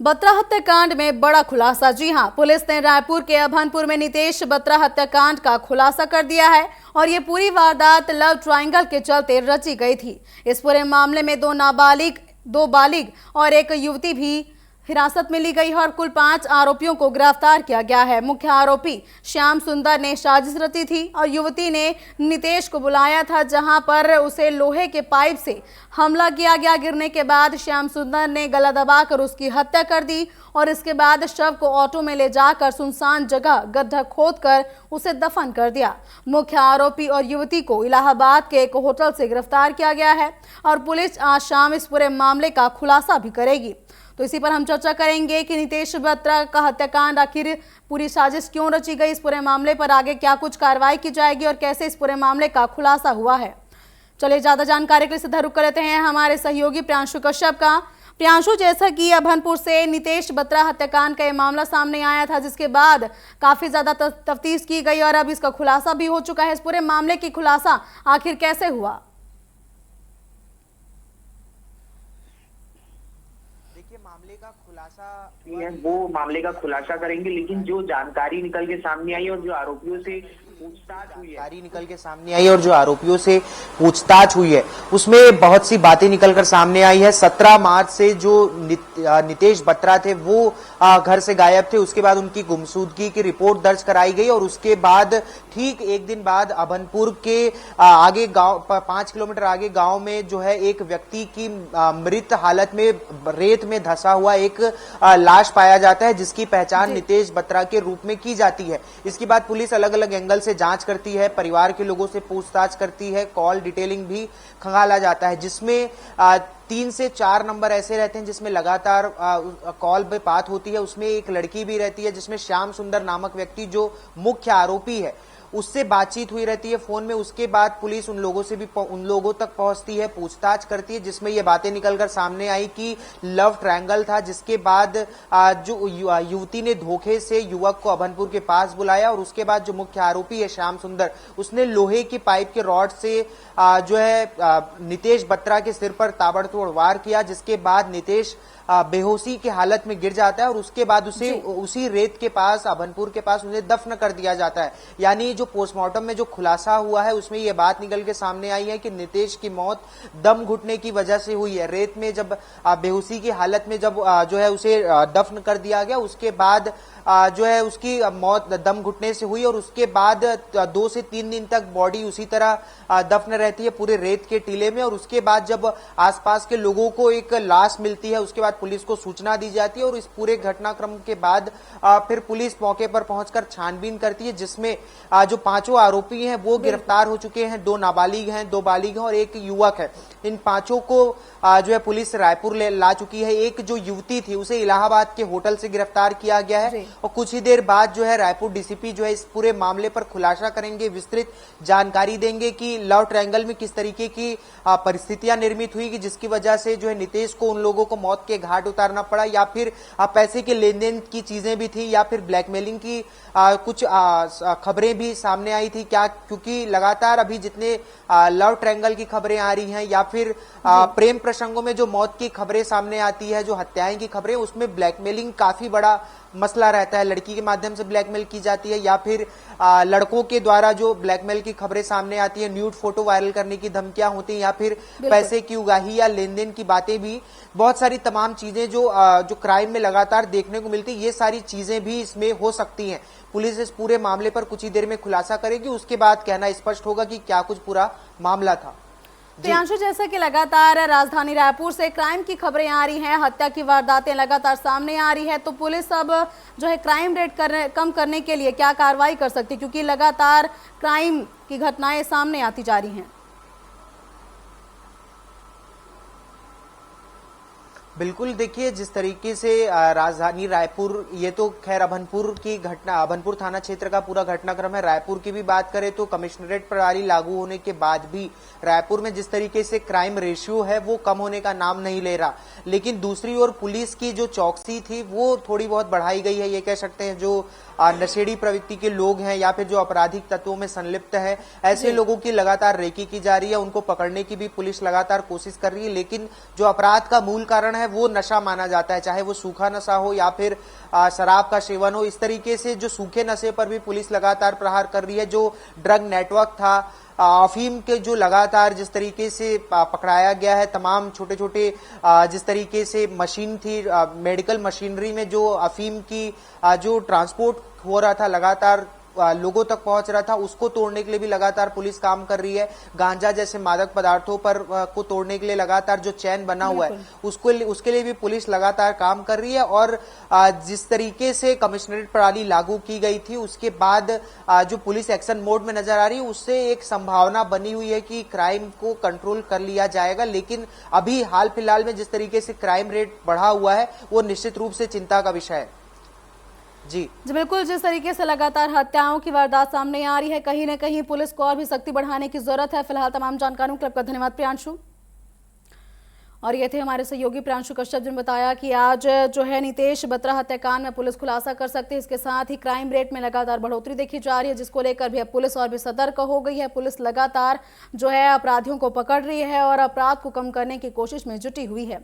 बत्रा हत्याकांड में बड़ा खुलासा। जी हां, पुलिस ने रायपुर के अभनपुर में नितेश बत्रा हत्याकांड का खुलासा कर दिया है और ये पूरी वारदात लव ट्रायंगल के चलते रची गई थी। इस पूरे मामले में दो बालिग और एक युवती भी हिरासत में ली गई है और कुल 5 आरोपियों को गिरफ्तार किया गया है। मुख्य आरोपी श्याम सुंदर ने साजिश रची थी और युवती ने नितेश को बुलाया था, जहां पर उसे लोहे के पाइप से हमला किया गया। गिरने के बाद श्याम सुंदर ने गला दबाकर उसकी हत्या कर दी और इसके बाद शव को ऑटो में ले जाकर सुनसान जगह गड्ढा खोदकर उसे दफन कर दिया। मुख्य आरोपी और युवती को इलाहाबाद के एक होटल से गिरफ्तार किया गया है और पुलिस आज शाम इस पूरे मामले का खुलासा भी करेगी। तो इसी पर हम चर्चा करेंगे कि नितेश बत्रा का हत्याकांड आखिर पूरी साजिश क्यों रची गई, इस पूरे मामले पर आगे क्या कुछ कार्रवाई की जाएगी और कैसे इस पूरे मामले का खुलासा हुआ है। चलिए ज्यादा जानकारी के लिए सीधा रुख करते हैं हमारे सहयोगी प्रियांशु कश्यप का। प्रियांशु, जैसा कि अभनपुर से नितेश बत्रा हत्याकांड का ये मामला सामने आया था, जिसके बाद काफी ज्यादा तफ्तीश की गई और अब इसका खुलासा भी हो चुका है, इस पूरे मामले की खुलासा आखिर कैसे हुआ? मामले का खुलासा करेंगे, लेकिन जो जानकारी निकल के सामने आई और जो आरोपियों से पूछताछ हुई है उसमें बहुत सी बातें निकलकर सामने आई है। 17 मार्च से जो नितेश बत्रा थे वो घर से गायब थे, उसके बाद उनकी गुमशुदगी की रिपोर्ट दर्ज कराई गई और उसके बाद ठीक एक दिन बाद अभनपुर के आगे गांव 5 किलोमीटर आगे गांव में जो है एक व्यक्ति की मृत हालत में रेत में धंसा हुआ एक लाश पाया जाता है, जिसकी पहचान नितेश बत्रा के रूप में की जाती है। इसके बाद पुलिस अलग अलग एंगल से जांच करती है, परिवार के लोगों से पूछताछ करती है, कॉल डिटेलिंग भी खंगाला जाता है, जिसमें 3 से 4 नंबर ऐसे रहते हैं जिसमें लगातार कॉल पे बात होती है। उसमें एक लड़की भी रहती है जिसमें श्याम सुंदर नामक व्यक्ति जो मुख्य आरोपी है उससे बातचीत हुई रहती है फोन में। उसके बाद पुलिस उन लोगों तक पहुंचती है, पूछताछ करती है, जिसमें ये बातें निकलकर सामने आई कि लव ट्रायंगल था। जिसके बाद जो युवती ने धोखे से युवक को अभनपुर के पास बुलाया और उसके बाद जो मुख्य आरोपी है श्याम सुंदर, उसने लोहे की पाइप के रॉड से जो है नितेश बत्रा के सिर पर ताबड़तोड़ वार किया, जिसके बाद नितेश बेहोशी की हालत में गिर जाता है और उसके बाद उसे उसी रेत के पास अभनपुर के पास उसे दफन कर दिया जाता है। यानी जो पोस्टमार्टम में जो खुलासा हुआ है उसमें यह बात निकल के सामने आई है कि नितेश की मौत दम घुटने की वजह से हुई है। रेत में जब बेहोशी की हालत में जब जो है उसे दफन कर दिया गया, उसके बाद जो है उसकी मौत दम घुटने से हुई और उसके बाद 2 से 3 दिन तक बॉडी उसी तरह दफन रहती है पूरे रेत के टीले में। और उसके बाद जब आसपास के लोगों को एक लाश मिलती है, उसके बाद पुलिस को सूचना दी जाती है और इस पूरे घटनाक्रम के बाद फिर पुलिस मौके पर पहुंचकर छानबीन करती है, जिसमें जो 5 आरोपी हैं वो गिरफ्तार हो चुके हैं। 2 नाबालिग हैं, 2 बालिग हैं और एक युवक है। इन 5 को जो है पुलिस रायपुर ला चुकी है। एक जो युवती थी उसे इलाहाबाद के होटल से गिरफ्तार किया गया है और कुछ ही देर बाद जो है रायपुर डीसीपी जो है इस पूरे मामले पर खुलासा करेंगे, विस्तृत जानकारी देंगे कि लव ट्रायंगल में किस तरीके की परिस्थितियां निर्मित हुई कि जिसकी वजह से जो है नितेश को उन लोगों को मौत के घाट उतारना पड़ा, या फिर पैसे के लेन देन की चीजें भी थी, या फिर ब्लैकमेलिंग की कुछ खबरें भी सामने आई थी क्या, क्योंकि लगातार अभी जितने लव ट्रायंगल की खबरें आ रही हैं या फिर प्रेम प्रसंगों में जो मौत की खबरें सामने आती है, जो हत्याएं की खबरें, उसमें ब्लैकमेलिंग काफी बड़ा मसला रहता है। लड़की के माध्यम से ब्लैकमेल की जाती है या फिर लड़कों के द्वारा जो ब्लैकमेल की खबरें सामने आती है, न्यूड फोटो वायरल करने की धमकियां होती हैं या फिर पैसे की उगाही या लेन देन की बातें भी, बहुत सारी तमाम चीजें जो क्राइम में लगातार देखने को मिलती है, ये सारी चीजें भी इसमें हो सकती हैं। पुलिस इस पूरे मामले पर कुछ ही देर में खुलासा करेगी, उसके बाद कहना स्पष्ट होगा कि क्या कुछ पूरा मामला था। प्रियांशु, जैसा कि लगातार राजधानी रायपुर से क्राइम की खबरें आ रही हैं, हत्या की वारदातें लगातार सामने आ रही है, तो पुलिस अब जो है क्राइम रेट कम करने के लिए क्या कार्रवाई कर सकती है, क्योंकि लगातार क्राइम की घटनाएं सामने आती जा रही हैं? बिल्कुल, देखिए जिस तरीके से राजधानी रायपुर, ये तो खैर अभनपुर की घटना, अभनपुर थाना क्षेत्र का पूरा घटनाक्रम है। रायपुर की भी बात करें तो कमिश्नरेट प्रणाली लागू होने के बाद भी रायपुर में जिस तरीके से क्राइम रेशियो है वो कम होने का नाम नहीं ले रहा, लेकिन दूसरी ओर पुलिस की जो चौकसी थी वो थोड़ी बहुत बढ़ाई गई है। ये कह सकते हैं जो नशेड़ी प्रवृत्ति के लोग हैं या फिर जो आपराधिक तत्वों में संलिप्त है, ऐसे लोगों की लगातार रेकी की जा रही है, उनको पकड़ने की भी पुलिस लगातार कोशिश कर रही है, लेकिन जो अपराध का मूल कारण है है वो नशा माना जाता है, चाहे वो सूखा नशा हो या फिर शराब का सेवन हो। इस तरीके से जो सूखे नशे पर भी पुलिस लगातार प्रहार कर रही है। जो ड्रग नेटवर्क था, अफीम के जो लगातार जिस तरीके से पकड़ाया गया है, तमाम छोटे छोटे जिस तरीके से मशीन थी, मेडिकल मशीनरी में जो अफीम की जो ट्रांसपोर्ट हो रहा था, लगातार लोगों तक पहुंच रहा था, उसको तोड़ने के लिए भी लगातार पुलिस काम कर रही है। गांजा जैसे मादक पदार्थों पर को तोड़ने के लिए लगातार जो चैन बना हुआ है उसके लिए भी पुलिस लगातार काम कर रही है। और जिस तरीके से कमिश्नरेट प्रणाली लागू की गई थी उसके बाद जो पुलिस एक्शन मोड में नजर आ रही है, उससे एक संभावना बनी हुई है कि क्राइम को कंट्रोल कर लिया जाएगा। लेकिन अभी हाल फिलहाल में जिस तरीके से क्राइम रेट बढ़ा हुआ है वो निश्चित रूप से चिंता का विषय है। जी बिल्कुल, जिस तरीके से लगातार हत्याओं की वारदात सामने आ रही है, कहीं ना कहीं पुलिस को और भी सख्ती बढ़ाने की जरूरत है। फिलहाल तमाम जानकारियों के लिए आपका धन्यवाद प्रियांशु। और ये थे हमारे सहयोगी प्रियांशु कश्यप जिन्होंने बताया कि आज जो है नितेश बत्रा हत्याकांड में पुलिस खुलासा कर सकती है। इसके साथ ही क्राइम रेट में लगातार बढ़ोतरी देखी जा रही है, जिसको लेकर भी अब पुलिस और भी सतर्क हो गई है। पुलिस लगातार जो है अपराधियों को पकड़ रही है और अपराध को कम करने की कोशिश में जुटी हुई है।